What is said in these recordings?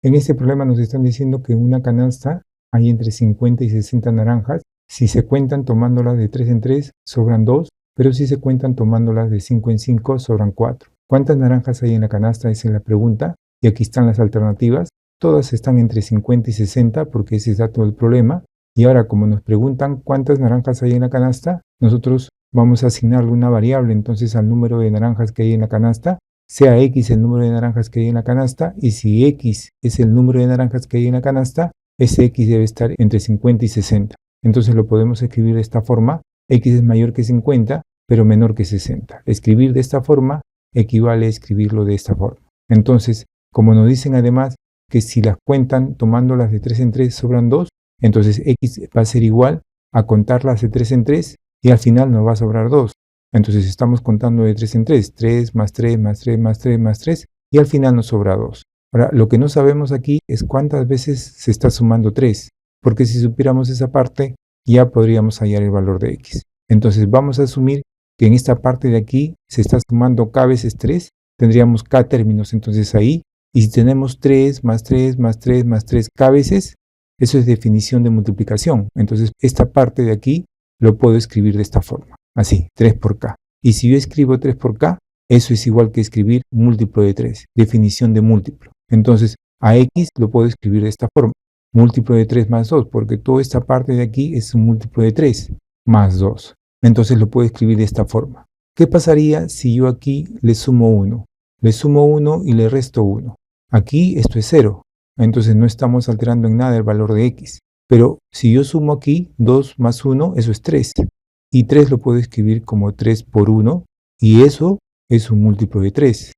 En este problema nos están diciendo que en una canasta hay entre 50 y 60 naranjas. Si se cuentan tomándolas de 3 en 3, sobran 2, pero si se cuentan tomándolas de 5 en 5, sobran 4. ¿Cuántas naranjas hay en la canasta? Esa es la pregunta. Y aquí están las alternativas. Todas están entre 50 y 60 porque ese es todo el problema. Y ahora, como nos preguntan cuántas naranjas hay en la canasta, nosotros vamos a asignarle una variable entonces al número de naranjas que hay en la canasta, sea x el número de naranjas que hay en la canasta, y si x es el número de naranjas que hay en la canasta, ese x debe estar entre 50 y 60. Entonces lo podemos escribir de esta forma: x es mayor que 50, pero menor que 60. Escribir de esta forma equivale a escribirlo de esta forma. Entonces, como nos dicen además que si las cuentan tomándolas de 3 en 3 sobran 2, entonces x va a ser igual a contarlas de 3 en 3 y al final nos va a sobrar 2. Entonces estamos contando de 3 en 3, 3 más 3 más 3 más 3 más 3 y al final nos sobra 2. Ahora, lo que no sabemos aquí es cuántas veces se está sumando 3, porque si supiéramos esa parte ya podríamos hallar el valor de x. Entonces vamos a asumir que en esta parte de aquí se está sumando k veces 3, tendríamos k términos entonces ahí, y si tenemos 3 más 3 más 3 más 3 k veces, eso es definición de multiplicación. Entonces esta parte de aquí lo puedo escribir de esta forma, así, 3 por k. Y si yo escribo 3 por k, eso es igual que escribir múltiplo de 3, definición de múltiplo. Entonces a x lo puedo escribir de esta forma, múltiplo de 3 más 2, porque toda esta parte de aquí es un múltiplo de 3 más 2. Entonces lo puedo escribir de esta forma. ¿Qué pasaría si yo aquí le sumo 1? Le sumo 1 y le resto 1. Aquí esto es 0, entonces no estamos alterando en nada el valor de x. Pero si yo sumo aquí 2 más 1, eso es 3. Y 3 lo puedo escribir como 3 por 1, y eso es un múltiplo de 3,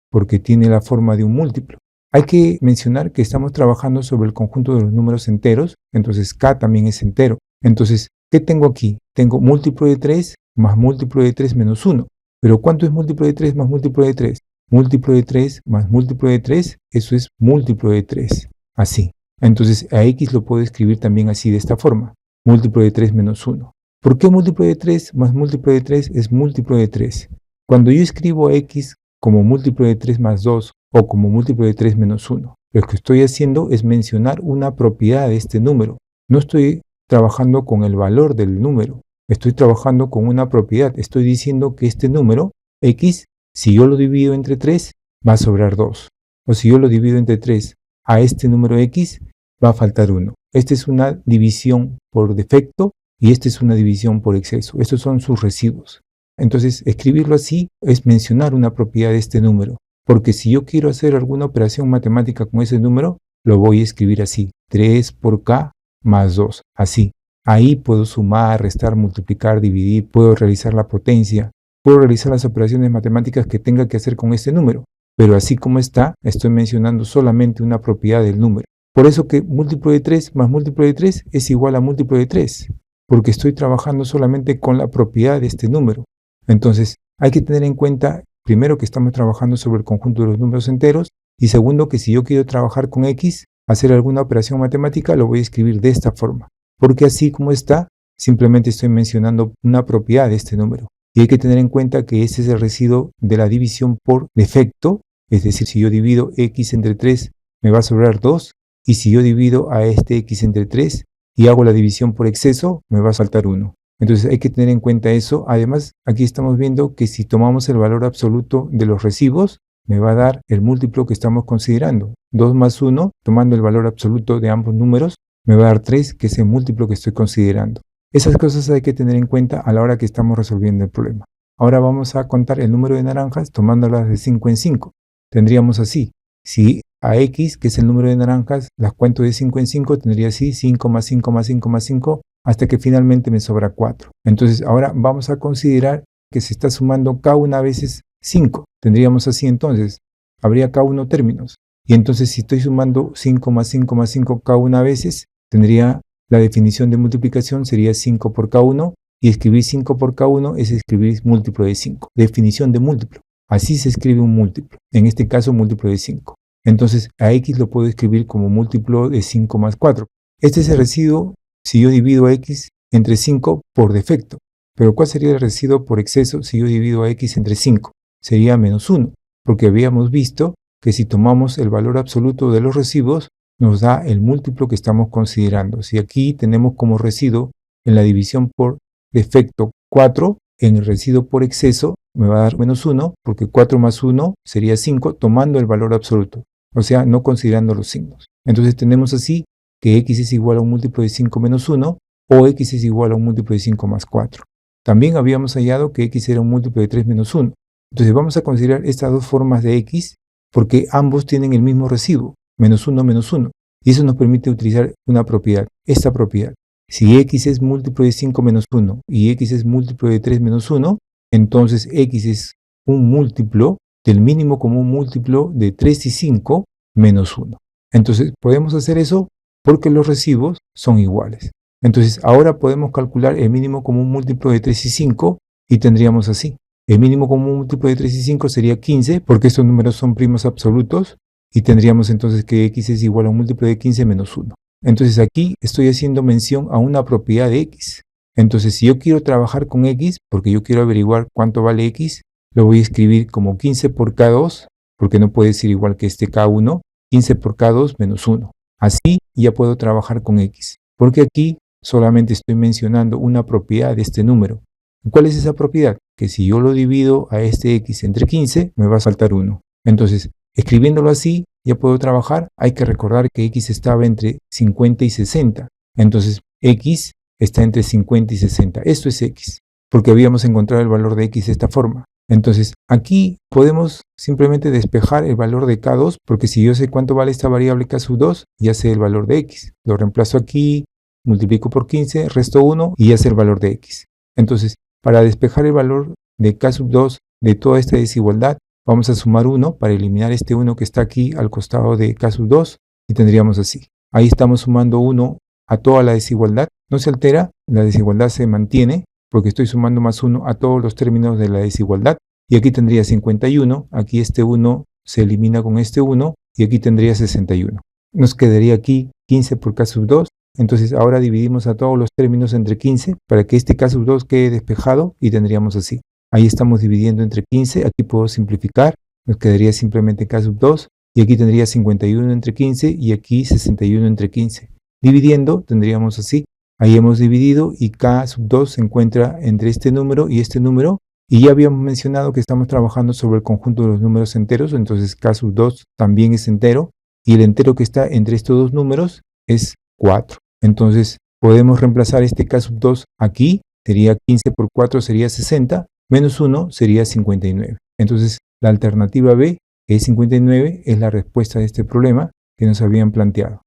porque tiene la forma de un múltiplo. Hay que mencionar que estamos trabajando sobre el conjunto de los números enteros, entonces k también es entero. Entonces, ¿qué tengo aquí? Tengo múltiplo de 3 más múltiplo de 3 menos 1. ¿Pero cuánto es múltiplo de 3 más múltiplo de 3? Múltiplo de 3 más múltiplo de 3, eso es múltiplo de 3, así. Entonces a x lo puedo escribir también así, de esta forma, múltiplo de 3 menos 1. ¿Por qué múltiplo de 3 más múltiplo de 3 es múltiplo de 3? Cuando yo escribo a x como múltiplo de 3 más 2 o como múltiplo de 3 menos 1, lo que estoy haciendo es mencionar una propiedad de este número. No estoy trabajando con el valor del número, estoy trabajando con una propiedad. Estoy diciendo que este número, x, si yo lo divido entre 3, va a sobrar 2. O si yo lo divido entre 3 a este número x, va a faltar 1. Esta es una división por defecto y esta es una división por exceso. Estos son sus residuos. Entonces, escribirlo así es mencionar una propiedad de este número. Porque si yo quiero hacer alguna operación matemática con ese número, lo voy a escribir así. 3 por k más 2. Así. Ahí puedo sumar, restar, multiplicar, dividir, puedo realizar la potencia, puedo realizar las operaciones matemáticas que tenga que hacer con este número. Pero así como está, estoy mencionando solamente una propiedad del número. Por eso que múltiplo de 3 más múltiplo de 3 es igual a múltiplo de 3, porque estoy trabajando solamente con la propiedad de este número. Entonces, hay que tener en cuenta, primero, que estamos trabajando sobre el conjunto de los números enteros, y segundo, que si yo quiero trabajar con x, hacer alguna operación matemática, lo voy a escribir de esta forma, porque así como está, simplemente estoy mencionando una propiedad de este número. Y hay que tener en cuenta que ese es el residuo de la división por defecto, es decir, si yo divido x entre 3, me va a sobrar 2, y si yo divido a este x entre 3 y hago la división por exceso, me va a saltar 1. Entonces hay que tener en cuenta eso. Además, aquí estamos viendo que si tomamos el valor absoluto de los residuos, me va a dar el múltiplo que estamos considerando. 2 más 1, tomando el valor absoluto de ambos números, me va a dar 3, que es el múltiplo que estoy considerando. Esas cosas hay que tener en cuenta a la hora que estamos resolviendo el problema. Ahora vamos a contar el número de naranjas tomándolas de 5 en 5. Tendríamos así, si a x, que es el número de naranjas, las cuento de 5 en 5, tendría así 5 más 5 más 5 más 5, hasta que finalmente me sobra 4. Entonces ahora vamos a considerar que se está sumando k1 veces 5. Tendríamos así entonces, habría k1 términos. Y entonces si estoy sumando 5 más 5 más 5 k1 veces, tendría la definición de multiplicación sería 5 por k1, y escribir 5 por k1 es escribir múltiplo de 5. Definición de múltiplo. Así se escribe un múltiplo, en este caso múltiplo de 5. Entonces a x lo puedo escribir como múltiplo de 5 más 4. Este es el residuo si yo divido a x entre 5 por defecto. Pero ¿cuál sería el residuo por exceso si yo divido a x entre 5? Sería menos 1, porque habíamos visto que si tomamos el valor absoluto de los residuos, nos da el múltiplo que estamos considerando. Si aquí tenemos como residuo en la división por defecto 4, en el residuo por exceso me va a dar menos 1, porque 4 más 1 sería 5, tomando el valor absoluto, o sea, no considerando los signos. Entonces tenemos así que x es igual a un múltiplo de 5 menos 1, o x es igual a un múltiplo de 5 más 4. También habíamos hallado que x era un múltiplo de 3 menos 1. Entonces vamos a considerar estas dos formas de x, porque ambos tienen el mismo residuo, menos 1, menos 1. Y eso nos permite utilizar una propiedad, esta propiedad. Si x es múltiplo de 5 menos 1 y x es múltiplo de 3 menos 1, entonces x es un múltiplo del mínimo común múltiplo de 3 y 5 menos 1. Entonces podemos hacer eso porque los residuos son iguales. Entonces ahora podemos calcular el mínimo común múltiplo de 3 y 5 y tendríamos así. El mínimo común múltiplo de 3 y 5 sería 15 porque estos números son primos absolutos y tendríamos entonces que x es igual a un múltiplo de 15 menos 1. Entonces aquí estoy haciendo mención a una propiedad de x. Entonces si yo quiero trabajar con x, porque yo quiero averiguar cuánto vale x, lo voy a escribir como 15 por k2, porque no puede ser igual que este k1, 15 por k2 menos 1. Así ya puedo trabajar con x, porque aquí solamente estoy mencionando una propiedad de este número. ¿Cuál es esa propiedad? Que si yo lo divido a este x entre 15, me va a saltar 1. Entonces, escribiéndolo así, ya puedo trabajar. Hay que recordar que x estaba entre 50 y 60. Entonces, x está entre 50 y 60. Esto es x, porque habíamos encontrado el valor de x de esta forma. Entonces, aquí podemos simplemente despejar el valor de k2, porque si yo sé cuánto vale esta variable k sub 2, ya sé el valor de x. Lo reemplazo aquí, multiplico por 15, resto 1 y ya sé el valor de x. Entonces, para despejar el valor de k sub 2 de toda esta desigualdad, vamos a sumar 1 para eliminar este 1 que está aquí al costado de k sub 2 y tendríamos así. Ahí estamos sumando 1 a toda la desigualdad. No se altera, la desigualdad se mantiene porque estoy sumando más 1 a todos los términos de la desigualdad. Y aquí tendría 51, aquí este 1 se elimina con este 1 y aquí tendría 61. Nos quedaría aquí 15 por k sub 2. Entonces ahora dividimos a todos los términos entre 15 para que este k sub 2 quede despejado y tendríamos así. Ahí estamos dividiendo entre 15, aquí puedo simplificar, nos quedaría simplemente k sub 2 y aquí tendría 51 entre 15 y aquí 61 entre 15. Dividiendo tendríamos así. Ahí hemos dividido y k sub 2 se encuentra entre este número y este número. Y ya habíamos mencionado que estamos trabajando sobre el conjunto de los números enteros, entonces k sub 2 también es entero. Y el entero que está entre estos dos números es 4. Entonces podemos reemplazar este k sub 2 aquí, sería 15 por 4 sería 60, menos 1 sería 59. Entonces la alternativa B, que es 59, es la respuesta de este problema que nos habían planteado.